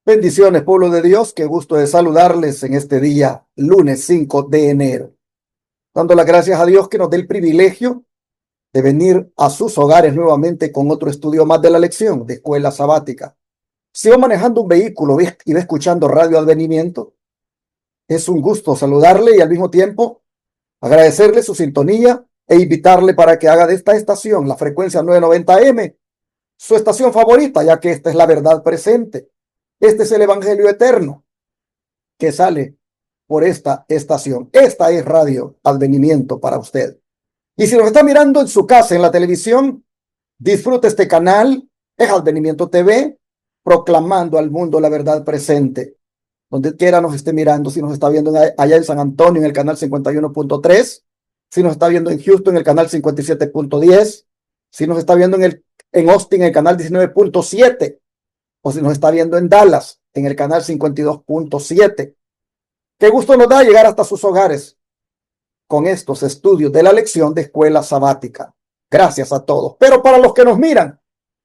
Bendiciones, pueblo de Dios. Qué gusto de saludarles en este día, lunes 5 de enero. Dando las gracias a Dios que nos dé el privilegio de venir a sus hogares nuevamente con otro estudio más de la lección de escuela sabática. Si va manejando un vehículo y va escuchando Radio Advenimiento, es un gusto saludarle y al mismo tiempo agradecerle su sintonía e invitarle para que haga de esta estación, la frecuencia 990M, su estación favorita, ya que esta es la verdad presente. Este es el Evangelio eterno que sale por esta estación. Esta es Radio Advenimiento para usted. Y si nos está mirando en su casa, en la televisión, disfrute este canal, es Advenimiento TV, proclamando al mundo la verdad presente. Donde quiera nos esté mirando, si nos está viendo allá en San Antonio en el canal 51.3, si nos está viendo en Houston en el canal 57.10, si nos está viendo en Austin en el canal 19.7, o si nos está viendo en Dallas en el canal 52.7. Qué gusto nos da llegar hasta sus hogares con estos estudios de la lección de escuela sabática. Gracias a todos. Pero para los que nos miran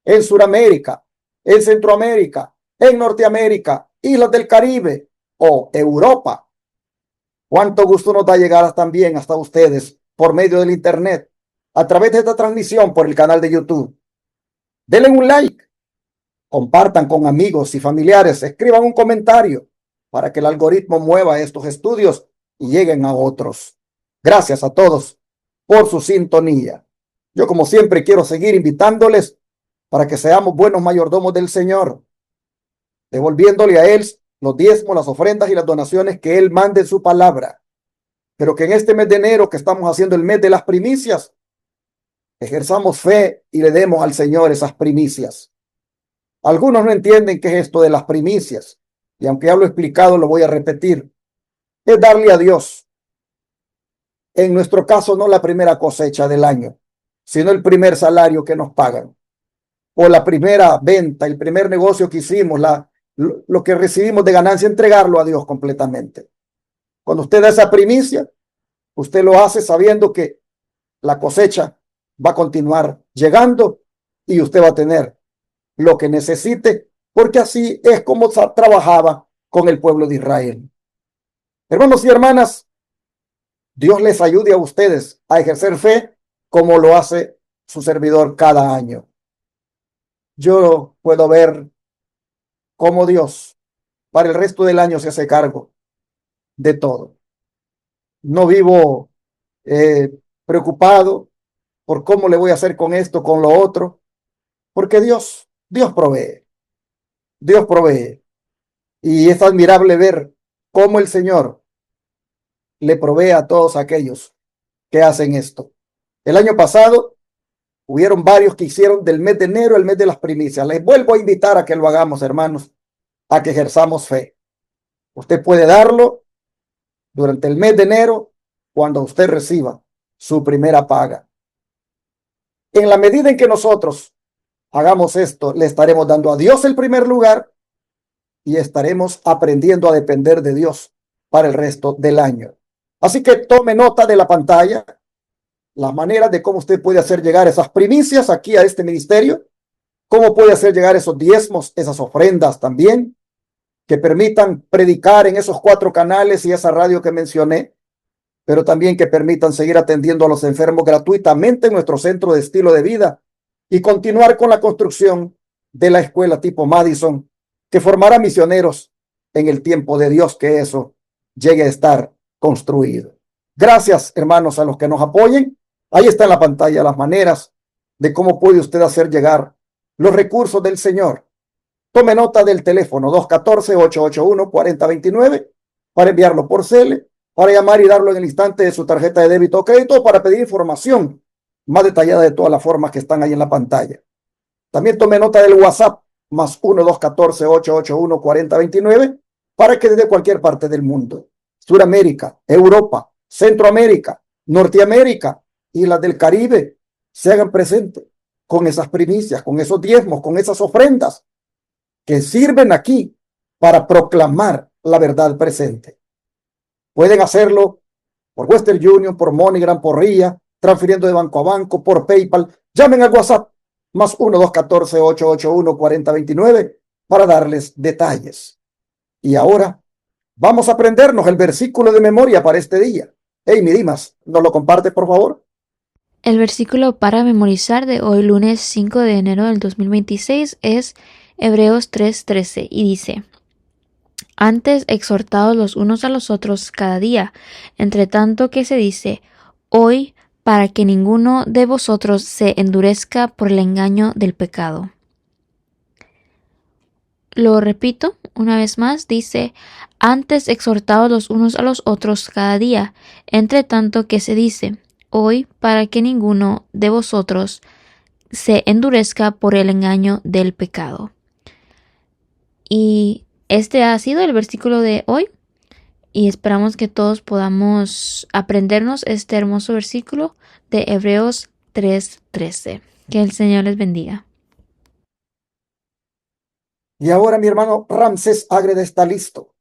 en Sudamérica, en Centroamérica, en Norteamérica, Islas del Caribe o Europa, cuánto gusto nos da llegar también hasta ustedes por medio del internet, a través de esta transmisión por el canal de YouTube. Denle un like, compartan con amigos y familiares, escriban un comentario para que el algoritmo mueva estos estudios y lleguen a otros. Gracias a todos por su sintonía. Yo, como siempre, quiero seguir invitándoles para que seamos buenos mayordomos del Señor, devolviéndole a Él los diezmos, las ofrendas y las donaciones que Él mande en su palabra. Pero que en este mes de enero, que estamos haciendo el mes de las primicias, ejerzamos fe y le demos al Señor esas primicias. Algunos no entienden qué es esto de las primicias, y aunque ya lo he explicado, lo voy a repetir. Es darle a Dios, en nuestro caso, no la primera cosecha del año, sino el primer salario que nos pagan, o la primera venta, el primer negocio que hicimos, lo que recibimos de ganancia, entregarlo a Dios completamente. Cuando usted da esa primicia, usted lo hace sabiendo que la cosecha va a continuar llegando y usted va a tener lo que necesite, porque así es como trabajaba con el pueblo de Israel. Hermanos y hermanas, Dios les ayude a ustedes a ejercer fe como lo hace su servidor cada año. Yo puedo ver cómo Dios para el resto del año se hace cargo de todo. No vivo preocupado por cómo le voy a hacer con esto, con lo otro, porque Dios provee. Dios provee. Y es admirable ver cómo el Señor le provee a todos aquellos que hacen esto. El año pasado hubieron varios que hicieron del mes de enero el mes de las primicias. Les vuelvo a invitar a que lo hagamos, hermanos, a que ejerzamos fe. Usted puede darlo durante el mes de enero cuando usted reciba su primera paga. En la medida en que nosotros hagamos esto, le estaremos dando a Dios el primer lugar y estaremos aprendiendo a depender de Dios para el resto del año. Así que tome nota de la pantalla, las maneras de cómo usted puede hacer llegar esas primicias aquí a este ministerio, cómo puede hacer llegar esos diezmos, esas ofrendas también, que permitan predicar en esos 4 canales y esa radio que mencioné, pero también que permitan seguir atendiendo a los enfermos gratuitamente en nuestro centro de estilo de vida y continuar con la construcción de la escuela tipo Madison, que formará misioneros en el tiempo de Dios, que eso llegue a estar construido. Gracias, hermanos, a los que nos apoyen. Ahí está en la pantalla las maneras de cómo puede usted hacer llegar los recursos del Señor. Tome nota del teléfono 214-881-4029 para enviarlo por CEL, para llamar y darlo en el instante de su tarjeta de débito o crédito, para pedir información más detallada de todas las formas que están ahí en la pantalla. También tome nota del WhatsApp más 1-214-881-4029 para que desde cualquier parte del mundo, Sudamérica, Europa, Centroamérica, Norteamérica, Islas del Caribe, se hagan presentes con esas primicias, con esos diezmos, con esas ofrendas que sirven aquí para proclamar la verdad presente. Pueden hacerlo por Western Union, por MoneyGram, por RIA, transfiriendo de banco a banco, por PayPal. Llamen al WhatsApp más 1-214-881-4029 para darles detalles. Y ahora vamos a aprendernos el versículo de memoria para este día. Hey, mi Dimas, ¿nos lo comparte, por favor? El versículo para memorizar de hoy, lunes 5 de enero del 2026, es Hebreos 3:13 y dice: Antes exhortados los unos a los otros cada día, entre tanto que se dice hoy, para que ninguno de vosotros se endurezca por el engaño del pecado. Lo repito una vez más, dice: antes exhortados los unos a los otros cada día, entre tanto que se dice hoy, para que ninguno de vosotros se endurezca por el engaño del pecado. Y este ha sido el versículo de hoy, y esperamos que todos podamos aprendernos este hermoso versículo de Hebreos 3:13. Que el Señor les bendiga. Y ahora mi hermano Ramsés Ágreda está listo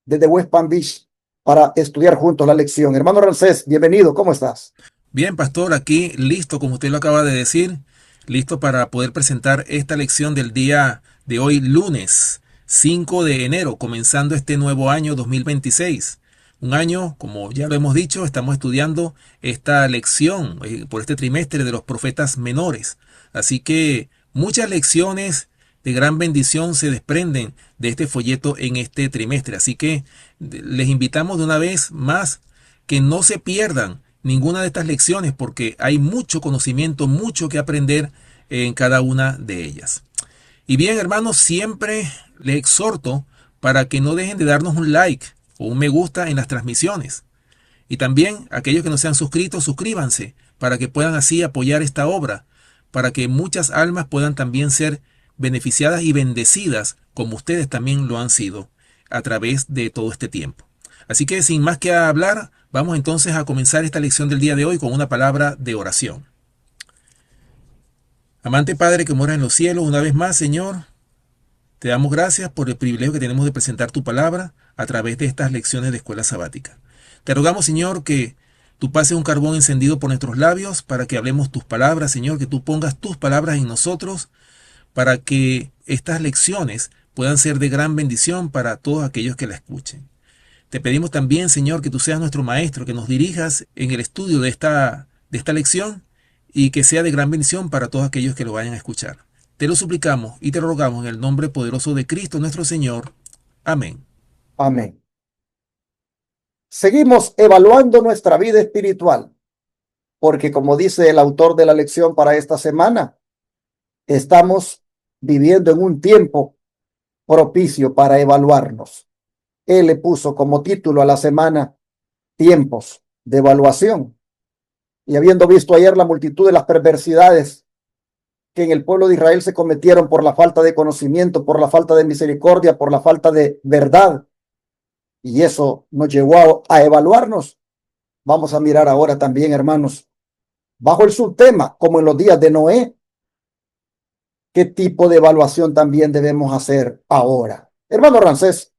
desde West Palm Beach para estudiar juntos la lección. Hermano Ramsés, bienvenido, ¿cómo estás? Bien, pastor, aquí listo, como usted lo acaba de decir, listo para poder presentar esta lección del día de hoy, lunes 5 de enero, comenzando este nuevo año 2026. Un año, como ya lo hemos dicho, estamos estudiando esta lección por este trimestre de los profetas menores. Así que muchas lecciones de gran bendición se desprenden de este folleto en este trimestre. Así que les invitamos de una vez más que no se pierdan ninguna de estas lecciones porque hay mucho conocimiento, mucho que aprender en cada una de ellas. Y bien, hermanos, siempre les exhorto para que no dejen de darnos un like o un me gusta en las transmisiones. Y también aquellos que no se han suscrito, suscríbanse para que puedan así apoyar esta obra, para que muchas almas puedan también ser beneficiadas y bendecidas como ustedes también lo han sido a través de todo este tiempo. Así que sin más que hablar, vamos entonces a comenzar esta lección del día de hoy con una palabra de oración. Amante Padre que moras en los cielos, una vez más, Señor, te damos gracias por el privilegio que tenemos de presentar tu palabra a través de estas lecciones de escuela sabática. Te rogamos, Señor, que tú pases un carbón encendido por nuestros labios para que hablemos tus palabras, Señor, que tú pongas tus palabras en nosotros para que estas lecciones puedan ser de gran bendición para todos aquellos que la escuchen. Te pedimos también, Señor, que tú seas nuestro maestro, que nos dirijas en el estudio de esta lección y que sea de gran bendición para todos aquellos que lo vayan a escuchar. Te lo suplicamos y te lo rogamos en el nombre poderoso de Cristo nuestro Señor. Amén. Amén. Seguimos evaluando nuestra vida espiritual, porque como dice el autor de la lección para esta semana, estamos viviendo en un tiempo propicio para evaluarnos. Él le puso como título a la semana tiempos de evaluación. Y habiendo visto ayer la multitud de las perversidades que en el pueblo de Israel se cometieron por la falta de conocimiento, por la falta de misericordia, por la falta de verdad, y eso nos llevó a evaluarnos, vamos a mirar ahora también, hermanos, bajo el subtema, como en los días de Noé, qué tipo de evaluación también debemos hacer ahora. Hermano Ramsés,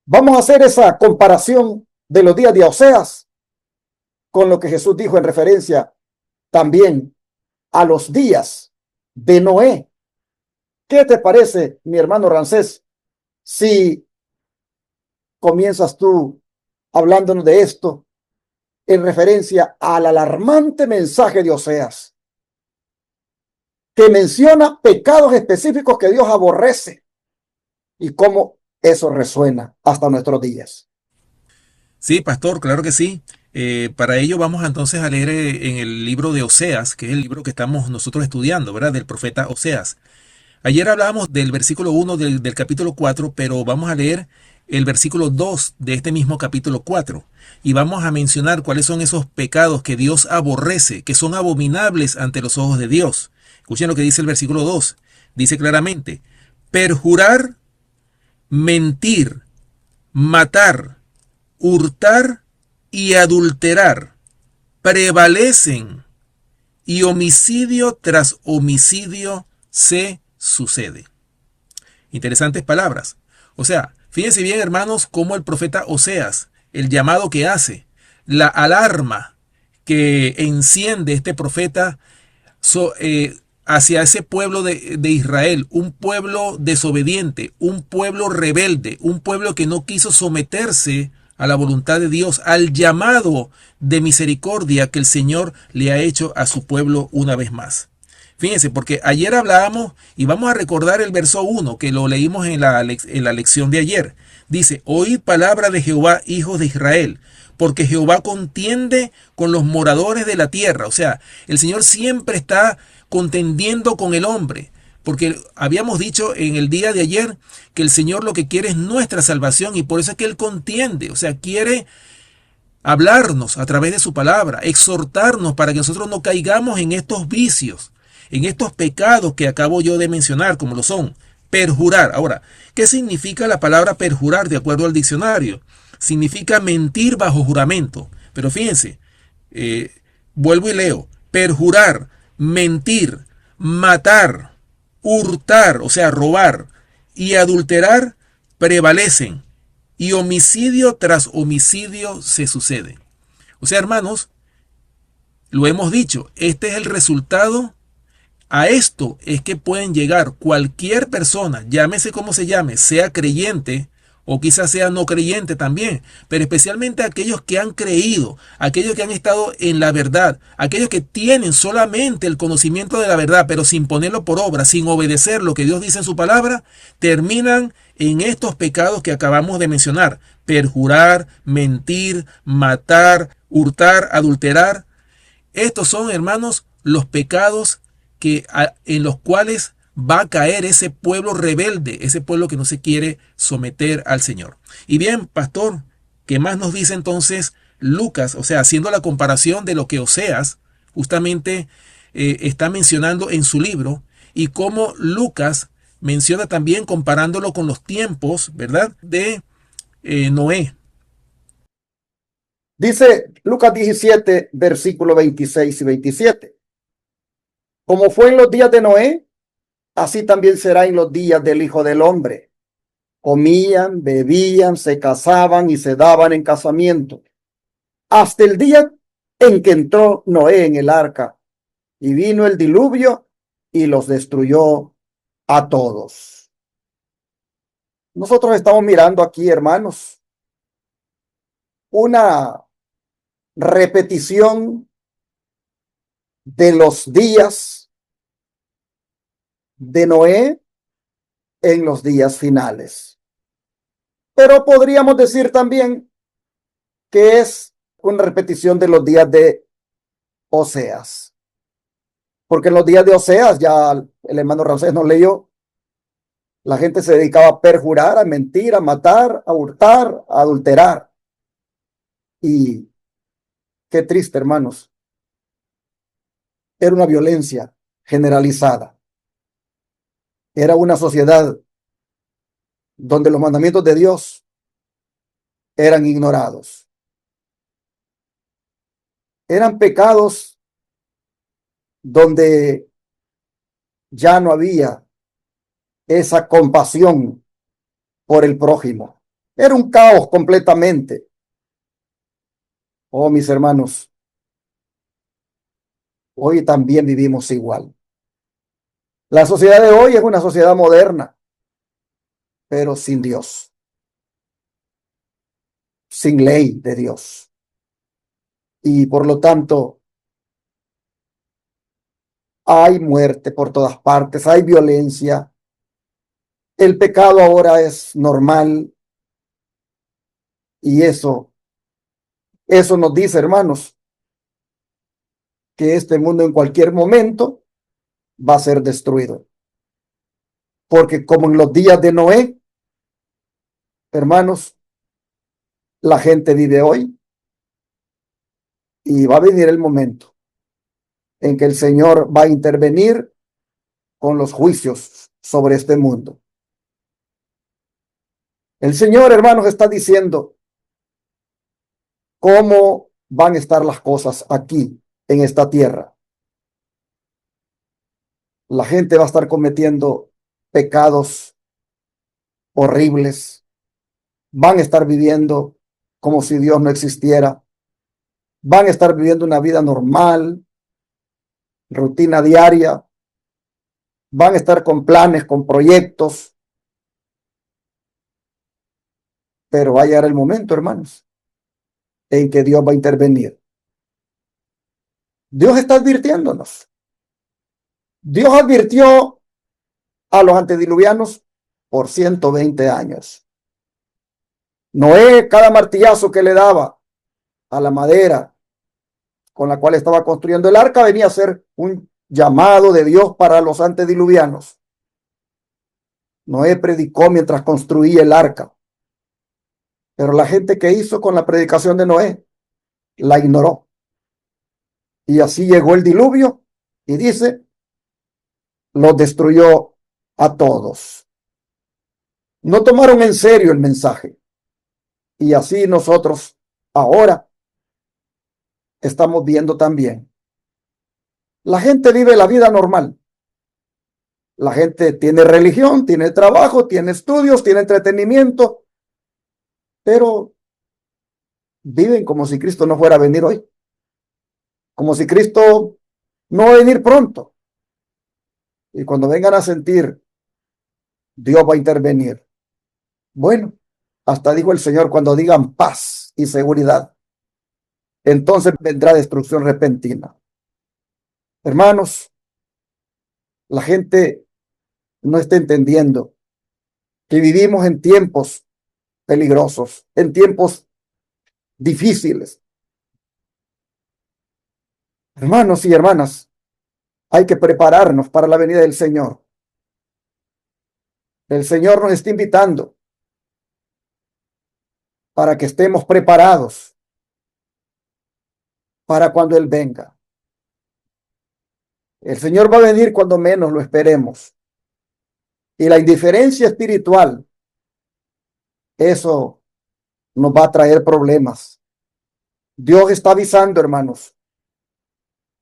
vamos a hacer esa comparación de los días de Oseas con lo que Jesús dijo en referencia también a los días de Noé. ¿Qué te parece, mi hermano Ramsés, si comienzas tú hablándonos de esto en referencia al alarmante mensaje de Oseas, que menciona pecados específicos que Dios aborrece y cómo eso resuena hasta nuestros días? Sí, pastor, claro que sí. Para ello vamos entonces a leer en el libro de Oseas, que es el libro que estamos nosotros estudiando, ¿verdad? Del profeta Oseas. Ayer hablábamos del versículo 1 del capítulo 4, pero vamos a leer el versículo 2 de este mismo capítulo 4 y vamos a mencionar cuáles son esos pecados que Dios aborrece, que son abominables ante los ojos de Dios. Escuchen lo que dice el versículo 2. Dice claramente: perjurar, mentir, matar, hurtar y adulterar prevalecen, y homicidio tras homicidio se sucede. Interesantes palabras. O sea, fíjense bien, hermanos, cómo el profeta Oseas, el llamado que hace, la alarma que enciende este profeta, hacia ese pueblo de Israel, un pueblo desobediente, un pueblo rebelde, un pueblo que no quiso someterse a la voluntad de Dios, al llamado de misericordia que el Señor le ha hecho a su pueblo una vez más. Fíjense, porque ayer hablábamos y vamos a recordar el verso 1 que lo leímos en la lección de ayer. Dice, oíd palabra de Jehová, hijos de Israel, porque Jehová contiende con los moradores de la tierra. O sea, el Señor siempre está contendiendo con el hombre. Porque habíamos dicho en el día de ayer que el Señor lo que quiere es nuestra salvación y por eso es que Él contiende. O sea, quiere hablarnos a través de su palabra, exhortarnos para que nosotros no caigamos en estos vicios, en estos pecados que acabo yo de mencionar, como lo son perjurar. Ahora, ¿qué significa la palabra perjurar de acuerdo al diccionario? Significa mentir bajo juramento. Pero fíjense, vuelvo y leo, perjurar, mentir, matar, hurtar, o sea, robar, y adulterar prevalecen, y homicidio tras homicidio se sucede. O sea, hermanos, lo hemos dicho, este es el resultado. A esto es que pueden llegar cualquier persona, llámese como se llame, sea creyente o quizás sea no creyente también, pero especialmente aquellos que han creído, aquellos que han estado en la verdad, aquellos que tienen solamente el conocimiento de la verdad, pero sin ponerlo por obra, sin obedecer lo que Dios dice en su palabra, terminan en estos pecados que acabamos de mencionar: perjurar, mentir, matar, hurtar, adulterar. Estos son, hermanos, los pecados en los cuales va a caer ese pueblo rebelde, ese pueblo que no se quiere someter al Señor. Y bien, pastor, ¿qué más nos dice entonces Lucas? O sea, haciendo la comparación de lo que Oseas justamente está mencionando en su libro, y cómo Lucas menciona también comparándolo con los tiempos, ¿verdad?, de Noé. Dice Lucas 17, versículo 26 y 27. Como fue en los días de Noé, así también será en los días del Hijo del Hombre. Comían, bebían, se casaban y se daban en casamiento, hasta el día en que entró Noé en el arca, y vino el diluvio y los destruyó a todos. Nosotros estamos mirando aquí, hermanos, una repetición de los días de Noé en los días finales. Pero podríamos decir también que es una repetición de los días de Oseas. Porque en los días de Oseas, ya el hermano Ramsés nos leyó, la gente se dedicaba a perjurar, a mentir, a matar, a hurtar, a adulterar. Y qué triste, hermanos. Era una violencia generalizada. Era una sociedad donde los mandamientos de Dios eran ignorados. Eran pecados donde ya no había esa compasión por el prójimo. Era un caos completamente. Oh, mis hermanos, hoy también vivimos igual. La sociedad de hoy es una sociedad moderna, pero sin Dios, sin ley de Dios. Y por lo tanto, hay muerte por todas partes, hay violencia. El pecado ahora es normal. Y eso nos dice, hermanos, que este mundo en cualquier momento va a ser destruido. Porque como en los días de Noé, hermanos, la gente vive hoy y va a venir el momento en que el Señor va a intervenir con los juicios sobre este mundo. El Señor, hermanos, está diciendo cómo van a estar las cosas aquí en esta tierra. La gente va a estar cometiendo pecados horribles. Van a estar viviendo como si Dios no existiera. Van a estar viviendo una vida normal, rutina diaria, van a estar con planes, con proyectos, pero va a llegar el momento, hermanos, en que Dios va a intervenir. Dios está advirtiéndonos. Dios advirtió a los antediluvianos por 120 años. Noé, cada martillazo que le daba a la madera con la cual estaba construyendo el arca, venía a ser un llamado de Dios para los antediluvianos. Noé predicó mientras construía el arca, pero la gente que hizo con la predicación de Noé la ignoró. Y así llegó el diluvio y dice, los destruyó a todos. No tomaron en serio el mensaje. Y así nosotros ahora estamos viendo también. La gente vive la vida normal. La gente tiene religión, tiene trabajo, tiene estudios, tiene entretenimiento, pero viven como si Cristo no fuera a venir hoy. Como si Cristo no va a venir pronto. Y cuando vengan a sentir, Dios va a intervenir. Bueno, hasta dijo el Señor, cuando digan paz y seguridad, entonces vendrá destrucción repentina. Hermanos, la gente no está entendiendo que vivimos en tiempos peligrosos, en tiempos difíciles. Hermanos y hermanas, hay que prepararnos para la venida del Señor. El Señor nos está invitando para que estemos preparados para cuando Él venga. El Señor va a venir cuando menos lo esperemos. Y la indiferencia espiritual, eso nos va a traer problemas. Dios está avisando, hermanos.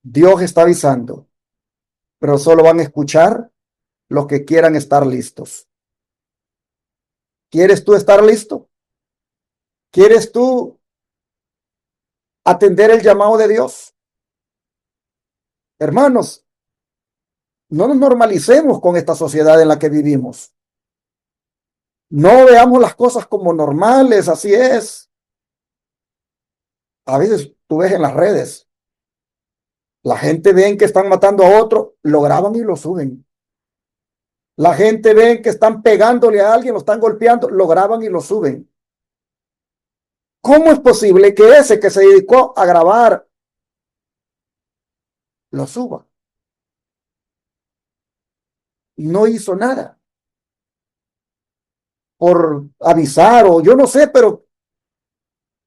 Dios está avisando. Pero solo van a escuchar los que quieran estar listos. ¿Quieres tú estar listo? ¿Quieres tú atender el llamado de Dios? Hermanos, no nos normalicemos con esta sociedad en la que vivimos. No veamos las cosas como normales, así es. A veces tú ves en las redes, la gente ven que están matando a otro, lo graban y lo suben. La gente ven que están pegándole a alguien, lo están golpeando, lo graban y lo suben. ¿Cómo es posible que ese que se dedicó a grabar lo suba? No hizo nada por avisar o yo no sé, pero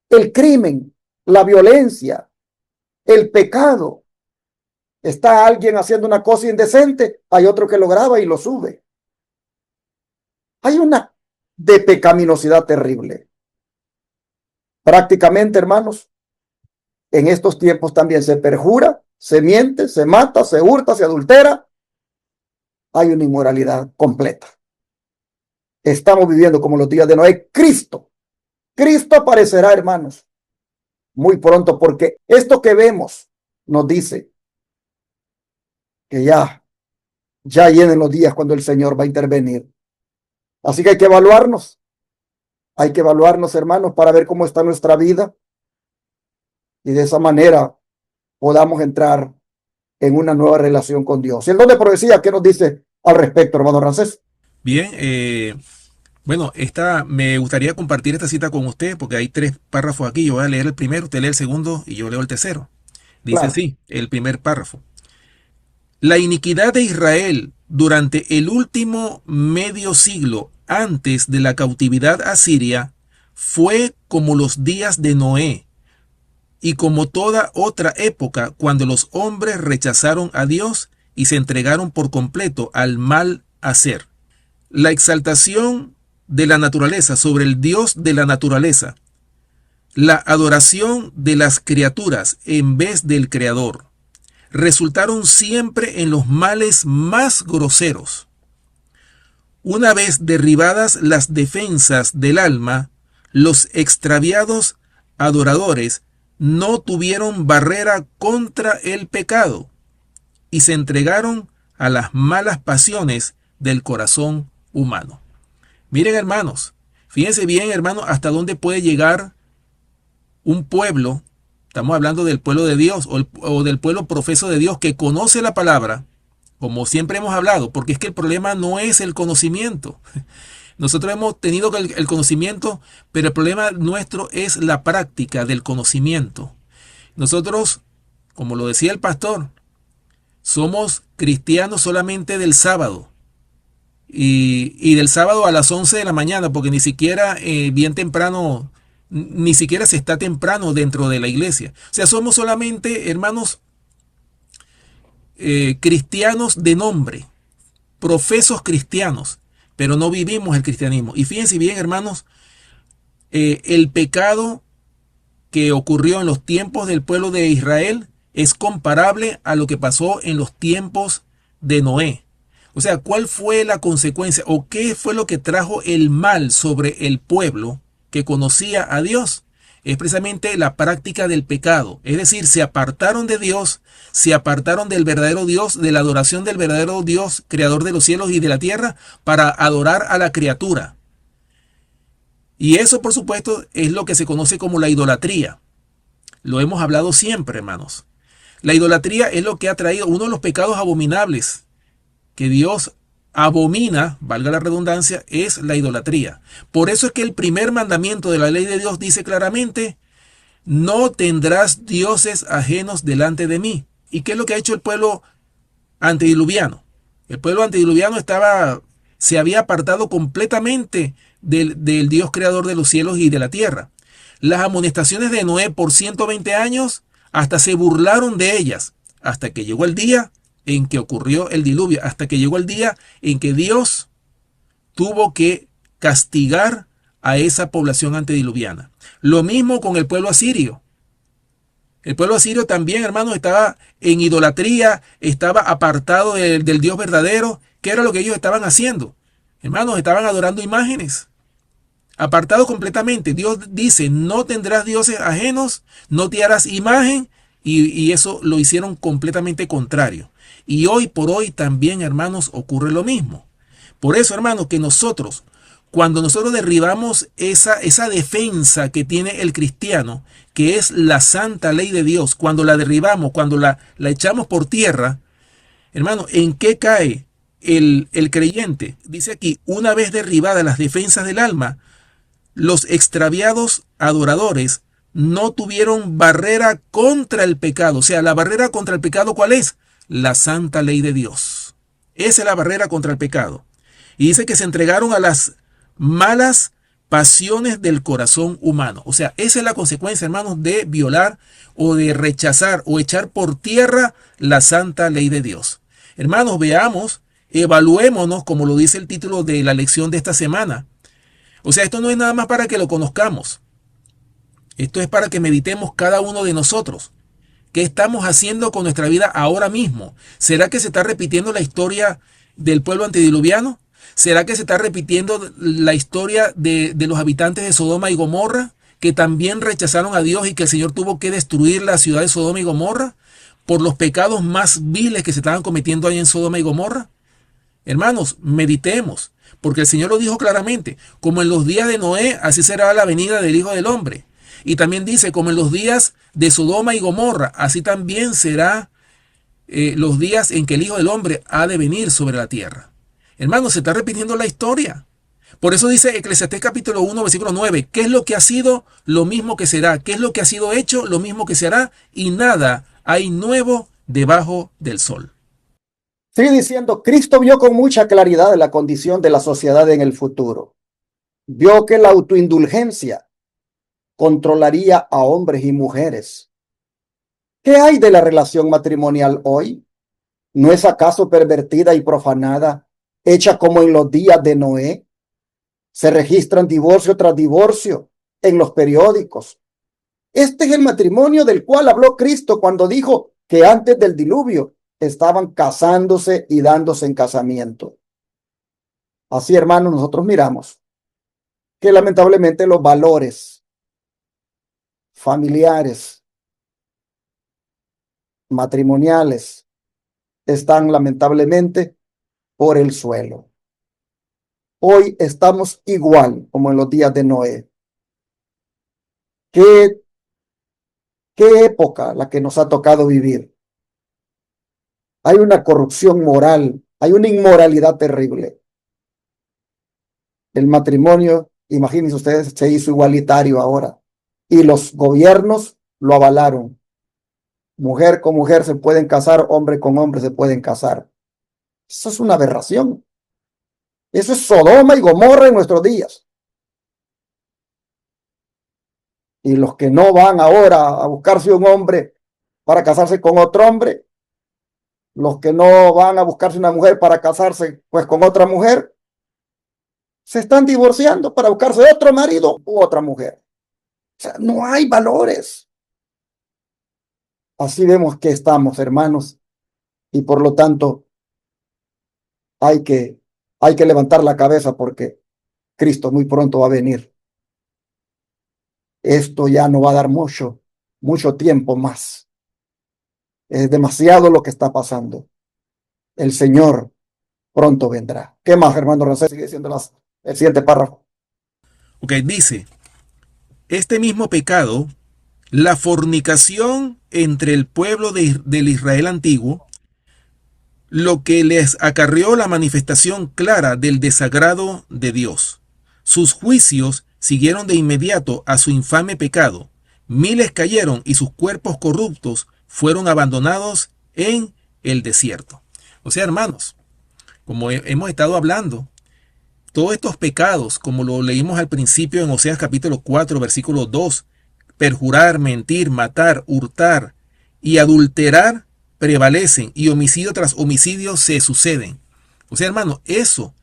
el crimen, la violencia, el pecado. Está alguien haciendo una cosa indecente, hay otro que lo graba y lo sube. Hay una de pecaminosidad terrible. Prácticamente, hermanos, en estos tiempos también se perjura, se miente, se mata, se hurta, se adultera. Hay una inmoralidad completa. Estamos viviendo como los días de Noé. Cristo aparecerá, hermanos, muy pronto, porque esto que vemos nos dice que ya vienen los días cuando el Señor va a intervenir. Así que hay que evaluarnos. Hay que evaluarnos, hermanos, para ver cómo está nuestra vida. Y de esa manera podamos entrar en una nueva relación con Dios. Y el don de profecía, ¿qué nos dice al respecto, hermano Rancés? Bien, bueno, me gustaría compartir esta cita con usted porque hay 3 párrafos aquí. Yo voy a leer el primero, usted lee el segundo y yo leo el tercero. Dice Claro. así, el primer párrafo. La iniquidad de Israel durante el último medio siglo antes de la cautividad asiria fue como los días de Noé y como toda otra época cuando los hombres rechazaron a Dios y se entregaron por completo al mal hacer. La exaltación de la naturaleza sobre el Dios de la naturaleza, la adoración de las criaturas en vez del Creador, resultaron siempre en los males más groseros. Una vez derribadas las defensas del alma, los extraviados adoradores no tuvieron barrera contra el pecado y se entregaron a las malas pasiones del corazón humano. Miren, hermanos, fíjense bien, hermanos, hasta dónde puede llegar un pueblo. Estamos hablando del pueblo de Dios o del pueblo profeso de Dios que conoce la palabra, como siempre hemos hablado, porque es que el problema no es el conocimiento. Nosotros hemos tenido el conocimiento, pero el problema nuestro es la práctica del conocimiento. Nosotros, como lo decía el pastor, somos cristianos solamente del sábado. Y del sábado a las 11 de la mañana, porque ni siquiera bien temprano, ni siquiera se está temprano dentro de la iglesia. O sea, somos solamente, hermanos, cristianos de nombre, profesos cristianos, pero no vivimos el cristianismo. Y fíjense bien, hermanos, el pecado que ocurrió en los tiempos del pueblo de Israel es comparable a lo que pasó en los tiempos de Noé. O sea, ¿cuál fue la consecuencia o qué fue lo que trajo el mal sobre el pueblo que conocía a Dios? Es precisamente la práctica del pecado. Es decir, se apartaron de Dios, se apartaron del verdadero Dios, de la adoración del verdadero Dios, creador de los cielos y de la tierra, para adorar a la criatura. Y eso, por supuesto, es lo que se conoce como la idolatría. Lo hemos hablado siempre, hermanos. La idolatría es lo que ha traído uno de los pecados abominables que Dios abomina, valga la redundancia, es la idolatría. Por eso es que el primer mandamiento de la ley de Dios dice claramente: no tendrás dioses ajenos delante de mí. ¿Y qué es lo que ha hecho el pueblo antediluviano? El pueblo antediluviano se había apartado completamente del Dios creador de los cielos y de la tierra. Las amonestaciones de Noé por 120 años hasta se burlaron de ellas, hasta que llegó el día en que ocurrió el diluvio, hasta que llegó el día en que Dios tuvo que castigar a esa población antediluviana. Lo mismo con el pueblo asirio. El pueblo asirio también, hermanos, estaba en idolatría, estaba apartado del Dios verdadero. ¿Qué era lo que ellos estaban haciendo? Hermanos, estaban adorando imágenes. Apartados completamente. Dios dice: no tendrás dioses ajenos, no te harás imagen, y eso lo hicieron completamente contrario. Y hoy por hoy también, hermanos, ocurre lo mismo. Por eso, hermanos, que nosotros, cuando nosotros derribamos esa defensa que tiene el cristiano, que es la santa ley de Dios, cuando la derribamos, cuando la echamos por tierra, hermano, ¿en qué cae el creyente? Dice aquí: una vez derribadas las defensas del alma, los extraviados adoradores no tuvieron barrera contra el pecado. O sea, la barrera contra el pecado, ¿cuál es? La santa ley de Dios. Esa es la barrera contra el pecado. Y dice que se entregaron a las malas pasiones del corazón humano. O sea, esa es la consecuencia, hermanos, de violar o de rechazar o echar por tierra la santa ley de Dios. Hermanos, veamos, evaluémonos, como lo dice el título de la lección de esta semana. O sea, esto no es nada más para que lo conozcamos. Esto es para que meditemos cada uno de nosotros. ¿Qué estamos haciendo con nuestra vida ahora mismo? ¿Será que se está repitiendo la historia del pueblo antediluviano? ¿Será que se está repitiendo la historia de los habitantes de Sodoma y Gomorra, que también rechazaron a Dios y que el Señor tuvo que destruir la ciudad de Sodoma y Gomorra por los pecados más viles que se estaban cometiendo ahí en Sodoma y Gomorra? Hermanos, meditemos, porque el Señor lo dijo claramente: como en los días de Noé, así será la venida del Hijo del Hombre. Y también dice: como en los días de Sodoma y Gomorra, así también será los días en que el Hijo del Hombre ha de venir sobre la tierra. Hermanos, se está repitiendo la historia. Por eso dice Eclesiastés capítulo 1, versículo 9, ¿qué es lo que ha sido? Lo mismo que será. ¿Qué es lo que ha sido hecho? Lo mismo que se hará. Y nada hay nuevo debajo del sol. Sigue diciendo: Cristo vio con mucha claridad la condición de la sociedad en el futuro. Vio que la autoindulgencia controlaría a hombres y mujeres. ¿Qué hay de la relación matrimonial hoy? ¿No es acaso pervertida y profanada, hecha como en los días de Noé? Se registran divorcio tras divorcio en los periódicos. Este es el matrimonio del cual habló Cristo cuando dijo que antes del diluvio estaban casándose y dándose en casamiento. Así, hermanos, nosotros miramos que lamentablemente los valores familiares, matrimoniales, están lamentablemente por el suelo. Hoy estamos igual como en los días de Noé. ¿Qué época la que nos ha tocado vivir? Hay una corrupción moral, hay una inmoralidad terrible. El matrimonio, imagínense ustedes, se hizo igualitario ahora y los gobiernos lo avalaron. Mujer con mujer se pueden casar, hombre con hombre se pueden casar. Eso es una aberración. Eso es Sodoma y Gomorra en nuestros días. Y los que no van ahora a buscarse un hombre para casarse con otro hombre, los que no van a buscarse una mujer para casarse pues con otra mujer, se están divorciando para buscarse otro marido u otra mujer. O sea, no hay valores. Así vemos que estamos, hermanos, y por lo tanto hay que levantar la cabeza porque Cristo muy pronto va a venir. Esto ya no va a dar mucho tiempo más. Es demasiado lo que está pasando. El Señor pronto vendrá. ¿Qué más, hermano Rancés? Sigue diciendo el siguiente párrafo. Ok, dice, este mismo pecado, la fornicación entre el pueblo del Israel antiguo, lo que les acarreó la manifestación clara del desagrado de Dios. Sus juicios siguieron de inmediato a su infame pecado. Miles cayeron y sus cuerpos corruptos fueron abandonados en el desierto. O sea, hermanos, como hemos estado hablando, todos estos pecados, como lo leímos al principio en Oseas capítulo 4, versículo 2, perjurar, mentir, matar, hurtar y adulterar, prevalecen y homicidio tras homicidio se suceden. O sea, hermano, eso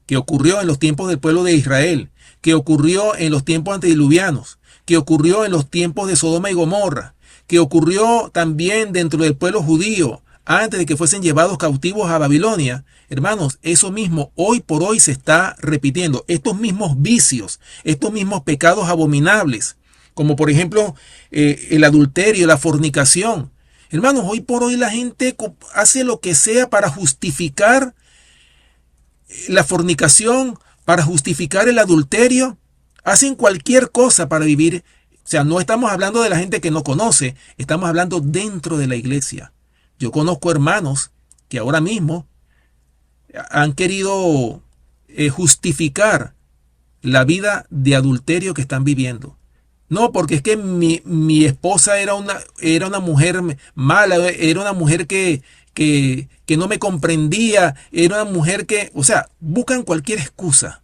que ocurrió en los tiempos del pueblo de Israel, que ocurrió en los tiempos antediluvianos, que ocurrió en los tiempos de Sodoma y Gomorra, que ocurrió también dentro del pueblo judío antes de que fuesen llevados cautivos a Babilonia, hermanos, eso mismo hoy por hoy se está repitiendo. Estos mismos vicios, estos mismos pecados abominables, como por ejemplo el adulterio, la fornicación. Hermanos, hoy por hoy la gente hace lo que sea para justificar la fornicación, para justificar el adulterio. Hacen cualquier cosa para vivir. O sea, no estamos hablando de la gente que no conoce, estamos hablando dentro de la iglesia. Yo conozco hermanos que ahora mismo han querido justificar la vida de adulterio que están viviendo. No, porque es que mi esposa era una mujer mala, era una mujer que no me comprendía, era una mujer que, o sea, buscan cualquier excusa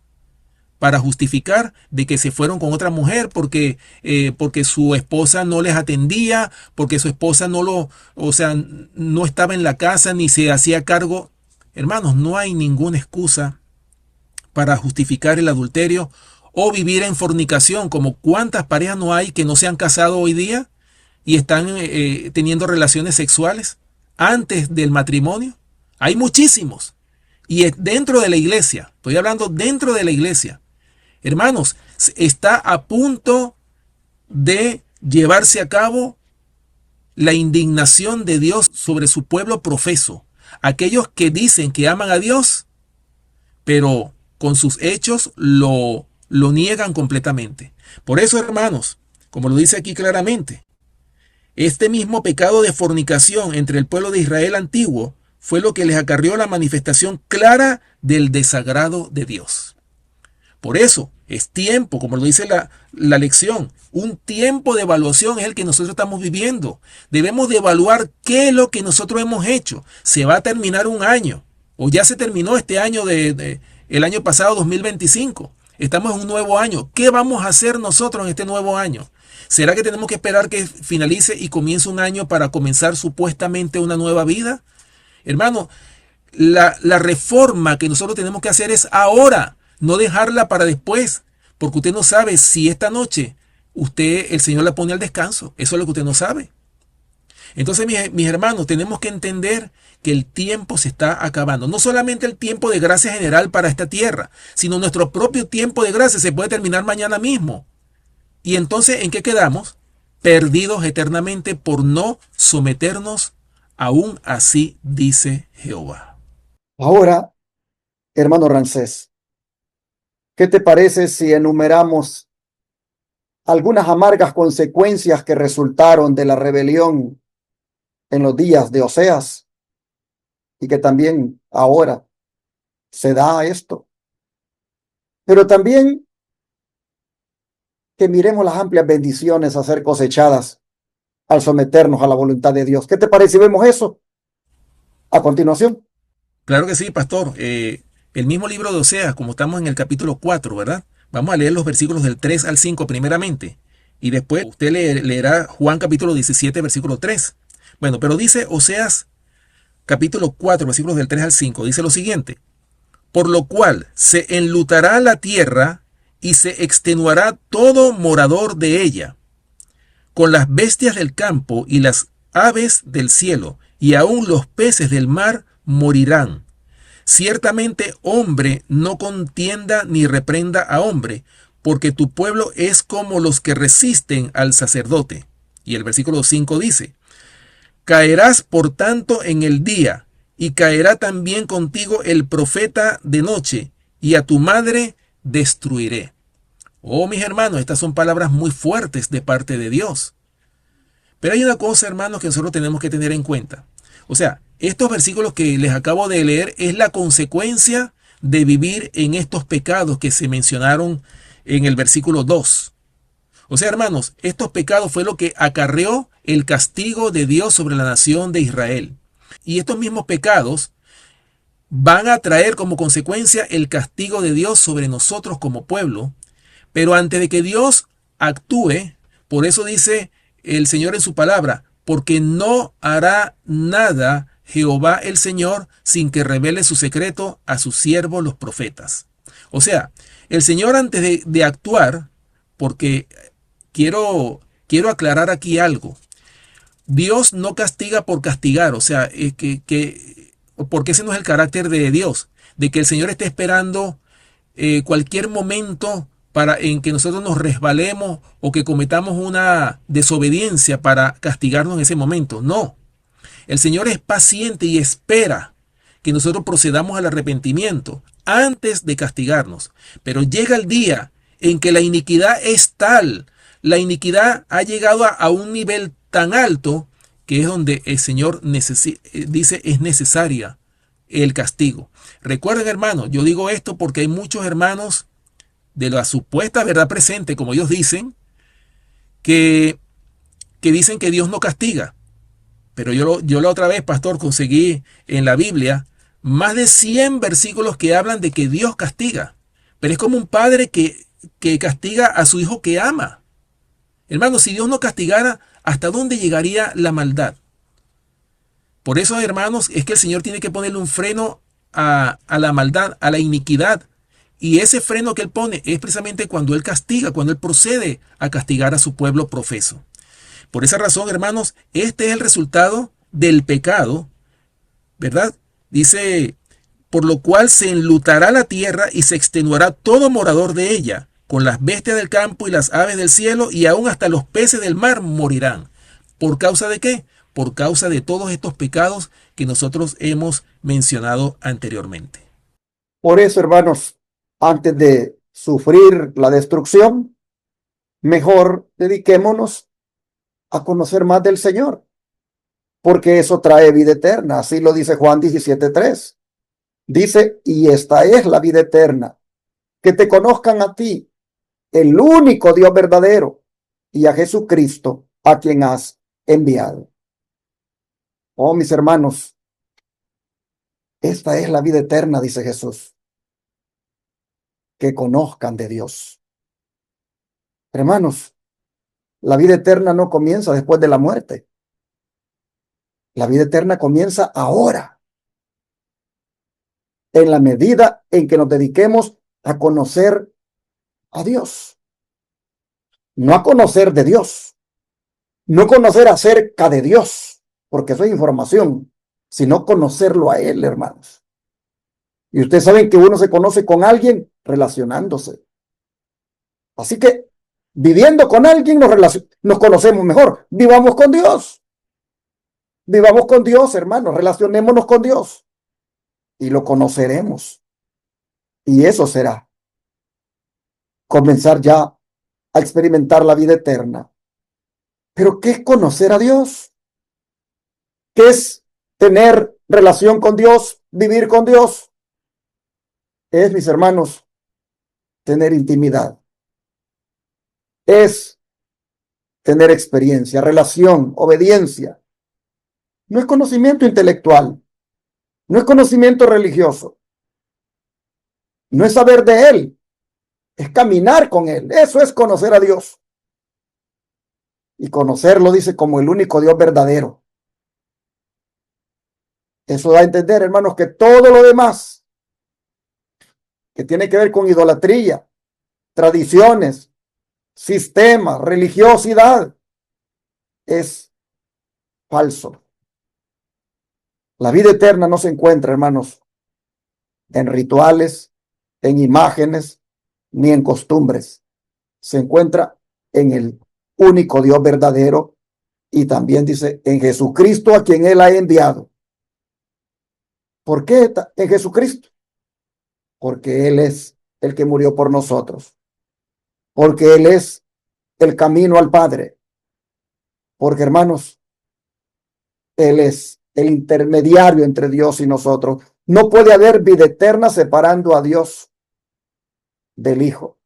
para justificar de que se fueron con otra mujer porque su esposa no les atendía, porque su esposa no estaba en la casa ni se hacía cargo. Hermanos, no hay ninguna excusa para justificar el adulterio o vivir en fornicación, como cuántas parejas no hay que no se han casado hoy día y están teniendo relaciones sexuales antes del matrimonio. Hay muchísimos. Y dentro de la iglesia, estoy hablando dentro de la iglesia. Hermanos, está a punto de llevarse a cabo la indignación de Dios sobre su pueblo profeso. Aquellos que dicen que aman a Dios, pero con sus hechos lo niegan completamente. Por eso, hermanos, como lo dice aquí claramente, este mismo pecado de fornicación entre el pueblo de Israel antiguo fue lo que les acarreó la manifestación clara del desagrado de Dios. Por eso es tiempo, como lo dice la lección, un tiempo de evaluación es el que nosotros estamos viviendo. Debemos de evaluar qué es lo que nosotros hemos hecho. Se va a terminar un año, o ya se terminó este año el año pasado, 2025. Estamos en un nuevo año. ¿Qué vamos a hacer nosotros en este nuevo año? ¿Será que tenemos que esperar que finalice y comience un año para comenzar supuestamente una nueva vida? Hermano, la reforma que nosotros tenemos que hacer es ahora, no dejarla para después, porque usted no sabe si esta noche el Señor la pone al descanso. Eso es lo que usted no sabe. Entonces, mis hermanos, tenemos que entender que el tiempo se está acabando. No solamente el tiempo de gracia general para esta tierra, sino nuestro propio tiempo de gracia se puede terminar mañana mismo. Y entonces, ¿en qué quedamos? Perdidos eternamente por no someternos Aún así dice Jehová. Ahora, hermano Ramsés, ¿qué te parece si enumeramos algunas amargas consecuencias que resultaron de la rebelión en los días de Oseas y que también ahora se da esto? Pero también que miremos las amplias bendiciones a ser cosechadas al someternos a la voluntad de Dios. ¿Qué te parece si vemos eso a continuación? Claro que sí, pastor. El mismo libro de Oseas, como estamos en el capítulo 4, ¿verdad? Vamos a leer los versículos del 3 al 5 primeramente. Y después usted leerá Juan capítulo 17, versículo 3. Bueno, pero dice Oseas capítulo 4, versículos del 3 al 5. Dice lo siguiente. Por lo cual se enlutará la tierra y se extenuará todo morador de ella, con las bestias del campo y las aves del cielo, y aun los peces del mar morirán. Ciertamente hombre no contienda ni reprenda a hombre, porque tu pueblo es como los que resisten al sacerdote. Y el versículo 5 dice, caerás por tanto en el día, y caerá también contigo el profeta de noche, y a tu madre destruiré. Oh, mis hermanos, estas son palabras muy fuertes de parte de Dios. Pero hay una cosa, hermanos, que nosotros tenemos que tener en cuenta. O sea, estos versículos que les acabo de leer es la consecuencia de vivir en estos pecados que se mencionaron en el versículo 2. O sea, hermanos, estos pecados fue lo que acarreó el castigo de Dios sobre la nación de Israel. Y estos mismos pecados van a traer como consecuencia el castigo de Dios sobre nosotros como pueblo. Pero antes de que Dios actúe, por eso dice el Señor en su palabra, porque no hará nada Jehová el Señor sin que revele su secreto a sus siervos los profetas. O sea, el Señor antes de actuar, porque quiero aclarar aquí algo. Dios no castiga por castigar, o sea, porque ese no es el carácter de Dios, de que el Señor esté esperando cualquier momento en que nosotros nos resbalemos o que cometamos una desobediencia para castigarnos en ese momento. No, el Señor es paciente y espera que nosotros procedamos al arrepentimiento antes de castigarnos. Pero llega el día en que la iniquidad es tal, la iniquidad ha llegado a un nivel tan alto que es donde el Señor dice es necesaria el castigo. Recuerden, hermanos, yo digo esto porque hay muchos hermanos de la supuesta verdad presente, como ellos dicen, que dicen que Dios no castiga. Pero yo la otra vez, pastor, conseguí en la Biblia más de 100 versículos que hablan de que Dios castiga. Pero es como un padre que castiga a su hijo que ama. Hermano, si Dios no castigara, ¿hasta dónde llegaría la maldad? Por eso, hermanos, es que el Señor tiene que ponerle un freno a la maldad, a la iniquidad. Y ese freno que Él pone es precisamente cuando Él castiga, cuando Él procede a castigar a su pueblo profeso. Por esa razón, hermanos, este es el resultado del pecado, ¿verdad? Dice, por lo cual se enlutará la tierra y se extenuará todo morador de ella, con las bestias del campo y las aves del cielo, y aún hasta los peces del mar morirán. ¿Por causa de qué? Por causa de todos estos pecados que nosotros hemos mencionado anteriormente. Por eso, hermanos, antes de sufrir la destrucción, mejor dediquémonos a conocer más del Señor, porque eso trae vida eterna. Así lo dice Juan 17:3. Dice, y esta es la vida eterna, que te conozcan a ti, el único Dios verdadero, y a Jesucristo, a quien has enviado. Oh, mis hermanos, esta es la vida eterna, dice Jesús, que conozcan de Dios. Hermanos, la vida eterna no comienza después de la muerte. La vida eterna comienza ahora, en la medida en que nos dediquemos a conocer a Dios. No a conocer de Dios, no conocer acerca de Dios, porque eso es información, sino conocerlo a Él, hermanos. Y ustedes saben que uno se conoce con alguien relacionándose. Así que viviendo con alguien nos conocemos mejor. Vivamos con Dios. Vivamos con Dios, hermanos, relacionémonos con Dios y lo conoceremos. Y eso será comenzar ya a experimentar la vida eterna. Pero ¿qué es conocer a Dios? ¿Qué es tener relación con Dios, vivir con Dios? Es, mis hermanos, tener intimidad. Es tener experiencia, relación, obediencia. No es conocimiento intelectual, no es conocimiento religioso, no es saber de Él, es caminar con Él. Eso es conocer a Dios. Y conocerlo, dice, como el único Dios verdadero. Eso da a entender, hermanos, que todo lo demás que tiene que ver con idolatría, tradiciones, sistemas, religiosidad, es falso. La vida eterna no se encuentra, hermanos, en rituales, en imágenes, ni en costumbres. Se encuentra en el único Dios verdadero y también dice en Jesucristo a quien Él ha enviado. ¿Por qué en Jesucristo? Porque Él es el que murió por nosotros. Porque Él es el camino al Padre. Porque, hermanos, Él es el intermediario entre Dios y nosotros. No puede haber vida eterna separando a Dios del Hijo.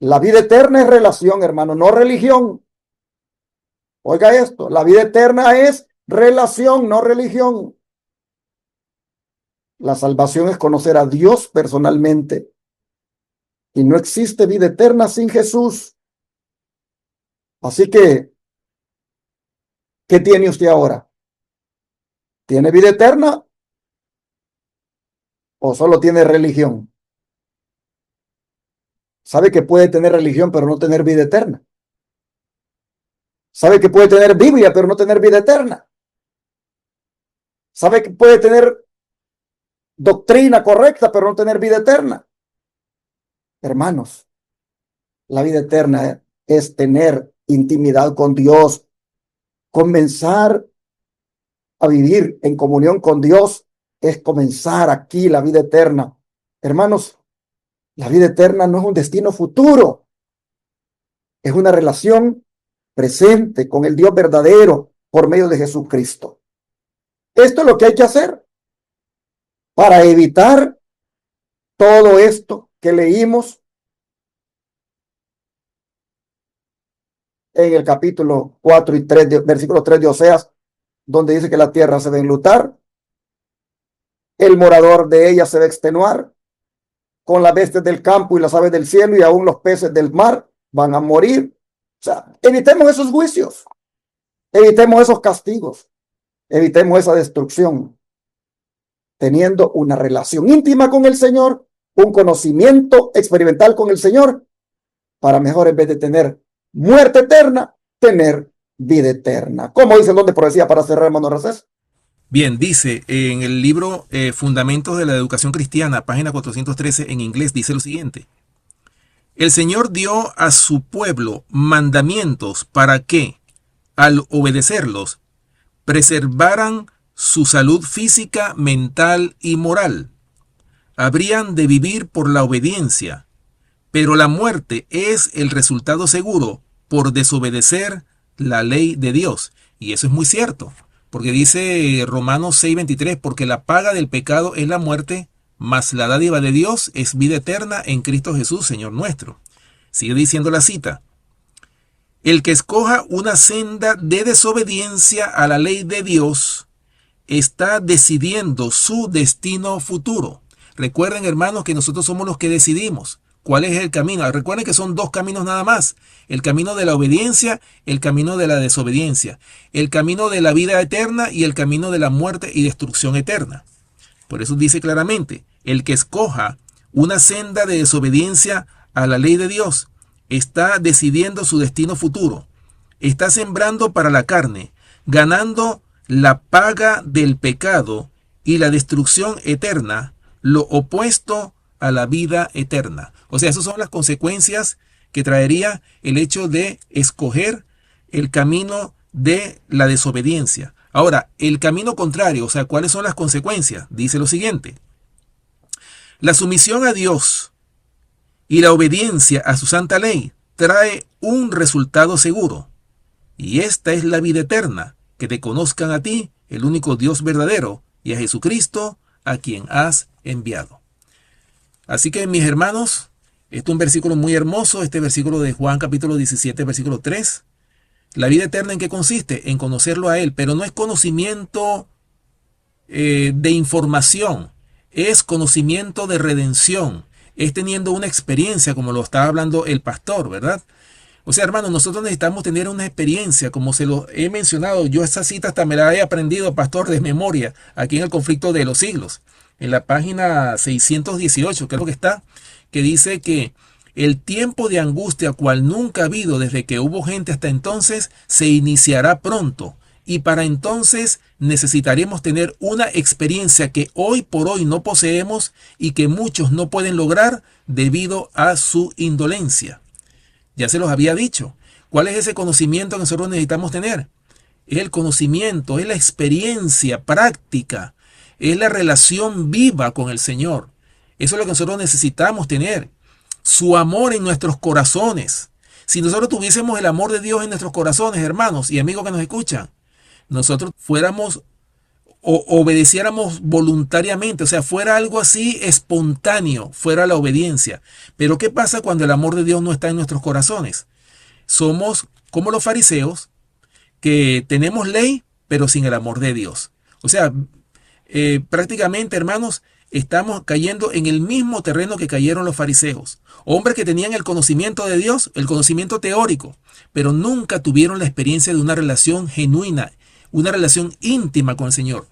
La vida eterna es relación, hermano, no religión. Oiga esto, la vida eterna es relación, no religión. La salvación es conocer a Dios personalmente. Y no existe vida eterna sin Jesús. Así que, ¿qué tiene usted ahora? ¿Tiene vida eterna o solo tiene religión? Sabe que puede tener religión pero no tener vida eterna. Sabe que puede tener Biblia pero no tener vida eterna. Sabe que puede tener doctrina correcta pero no tener vida eterna. Hermanos, la vida eterna es tener intimidad con Dios, comenzar a vivir en comunión con Dios, es comenzar aquí la vida eterna. Hermanos, la vida eterna no es un destino futuro, es una relación presente con el Dios verdadero por medio de Jesucristo. Esto es lo que hay que hacer para evitar todo esto que leímos en el capítulo 4 y 3, versículo 3 de Oseas, donde dice que la tierra se va a enlutar, el morador de ella se va a extenuar, con las bestias del campo y las aves del cielo y aún los peces del mar van a morir. O sea, evitemos esos juicios, evitemos esos castigos, evitemos esa destrucción, teniendo una relación íntima con el Señor, un conocimiento experimental con el Señor, para mejor, en vez de tener muerte eterna, tener vida eterna. ¿Cómo dice el don de profecía para cerrar, hermano Racés? Bien, dice en el libro Fundamentos de la Educación Cristiana, página 413 en inglés, dice lo siguiente. El Señor dio a su pueblo mandamientos para que, al obedecerlos, preservaran su salud física, mental y moral. Habrían de vivir por la obediencia, pero la muerte es el resultado seguro por desobedecer la ley de Dios. Y eso es muy cierto, porque dice Romanos 6:23, porque la paga del pecado es la muerte, mas la dádiva de Dios es vida eterna en Cristo Jesús, Señor nuestro. Sigue diciendo la cita. El que escoja una senda de desobediencia a la ley de Dios está decidiendo su destino futuro. Recuerden, hermanos, que nosotros somos los que decidimos cuál es el camino. Recuerden que son dos caminos nada más. El camino de la obediencia, el camino de la desobediencia. El camino de la vida eterna y el camino de la muerte y destrucción eterna. Por eso dice claramente, el que escoja una senda de desobediencia a la ley de Dios está decidiendo su destino futuro. Está sembrando para la carne, ganando la paga del pecado y la destrucción eterna, lo opuesto a la vida eterna. O sea, esas son las consecuencias que traería el hecho de escoger el camino de la desobediencia. Ahora, el camino contrario, o sea, ¿cuáles son las consecuencias? Dice lo siguiente. La sumisión a Dios y la obediencia a su santa ley trae un resultado seguro. Y esta es la vida eterna, que te conozcan a ti, el único Dios verdadero, y a Jesucristo, a quien has enviado. Así que, mis hermanos, este es un versículo muy hermoso, este versículo de Juan capítulo 17, versículo 3. La vida eterna, ¿en qué consiste? En conocerlo a Él, pero no es conocimiento de información, es conocimiento de redención, es teniendo una experiencia, como lo estaba hablando el pastor, ¿verdad? O sea, hermanos, nosotros necesitamos tener una experiencia, como se lo he mencionado. Yo esa cita hasta me la he aprendido, pastor, de memoria, aquí en el conflicto de los siglos. En la página 618, creo que está, que dice que el tiempo de angustia cual nunca ha habido desde que hubo gente hasta entonces, se iniciará pronto. Y para entonces necesitaremos tener una experiencia que hoy por hoy no poseemos y que muchos no pueden lograr debido a su indolencia. Ya se los había dicho. ¿Cuál es ese conocimiento que nosotros necesitamos tener? Es el conocimiento, es la experiencia práctica, es la relación viva con el Señor. Eso es lo que nosotros necesitamos tener. Su amor en nuestros corazones. Si nosotros tuviésemos el amor de Dios en nuestros corazones, hermanos y amigos que nos escuchan, nosotros fuéramos o obedeciéramos voluntariamente, o sea, fuera algo así espontáneo, fuera la obediencia. Pero ¿qué pasa cuando el amor de Dios no está en nuestros corazones? Somos como los fariseos, que tenemos ley, pero sin el amor de Dios. O sea, prácticamente, hermanos, estamos cayendo en el mismo terreno que cayeron los fariseos. Hombres que tenían el conocimiento de Dios, el conocimiento teórico, pero nunca tuvieron la experiencia de una relación genuina, una relación íntima con el Señor.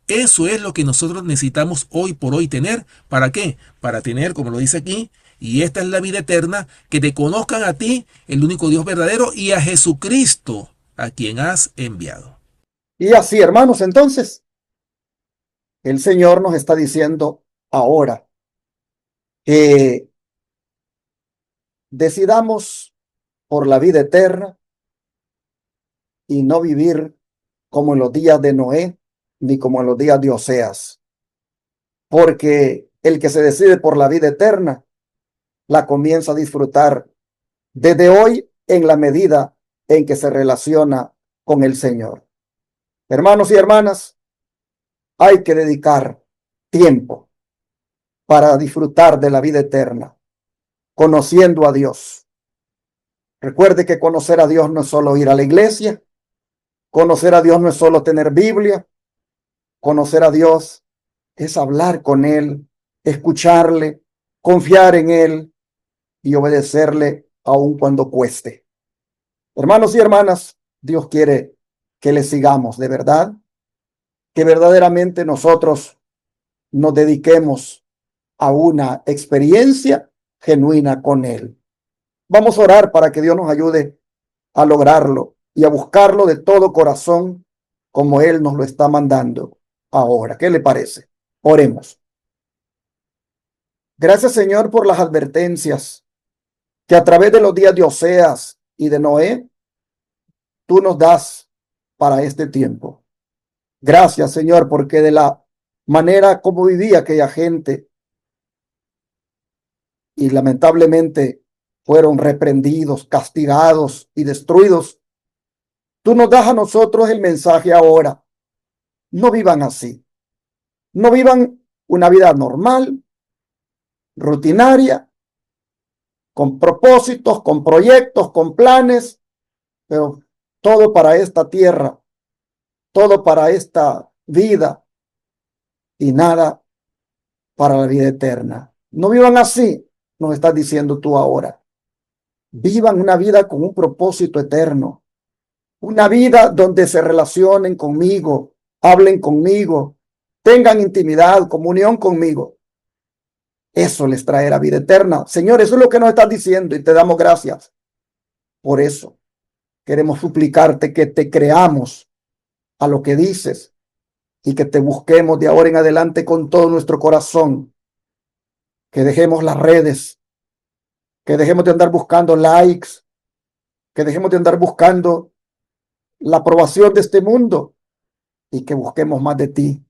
Eso es lo que nosotros necesitamos hoy por hoy tener. ¿Para qué? Para tener, como lo dice aquí, y esta es la vida eterna, que te conozcan a ti, el único Dios verdadero, y a Jesucristo, a quien has enviado. Y así, hermanos, entonces, el Señor nos está diciendo ahora que decidamos por la vida eterna y no vivir como en los días de Noé, ni como en los días de Oseas. Porque el que se decide por la vida eterna, la comienza a disfrutar desde hoy en la medida en que se relaciona con el Señor. Hermanos y hermanas, hay que dedicar tiempo para disfrutar de la vida eterna, conociendo a Dios. Recuerde que conocer a Dios no es solo ir a la iglesia, conocer a Dios no es solo tener Biblia, conocer a Dios es hablar con Él, escucharle, confiar en Él y obedecerle aun cuando cueste. Hermanos y hermanas, Dios quiere que le sigamos de verdad, que verdaderamente nosotros nos dediquemos a una experiencia genuina con Él. Vamos a orar para que Dios nos ayude a lograrlo y a buscarlo de todo corazón como Él nos lo está mandando ahora. ¿Qué le parece? Oremos. Gracias, Señor, por las advertencias que a través de los días de Oseas y de Noé, tú nos das para este tiempo. Gracias, Señor, porque de la manera como vivía aquella gente y lamentablemente fueron reprendidos, castigados y destruidos, tú nos das a nosotros el mensaje ahora. No vivan así. No vivan una vida normal, rutinaria, con propósitos, con proyectos, con planes, pero todo para esta tierra, todo para esta vida y nada para la vida eterna. No vivan así, nos estás diciendo tú ahora. Vivan una vida con un propósito eterno, una vida donde se relacionen conmigo, hablen conmigo, tengan intimidad, comunión conmigo. Eso les traerá vida eterna. Señor, eso es lo que nos estás diciendo y te damos gracias. Por eso queremos suplicarte que te creamos a lo que dices y que te busquemos de ahora en adelante con todo nuestro corazón. Que dejemos las redes, que dejemos de andar buscando likes, que dejemos de andar buscando la aprobación de este mundo y que busquemos más de ti,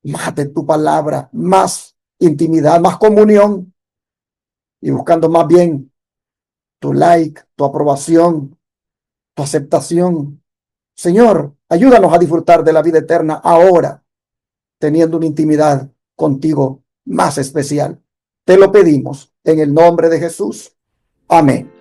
más de tu palabra, más intimidad, más comunión y buscando más bien tu like, tu aprobación, tu aceptación. Señor, ayúdanos a disfrutar de la vida eterna ahora, teniendo una intimidad contigo más especial. Te lo pedimos en el nombre de Jesús. Amén.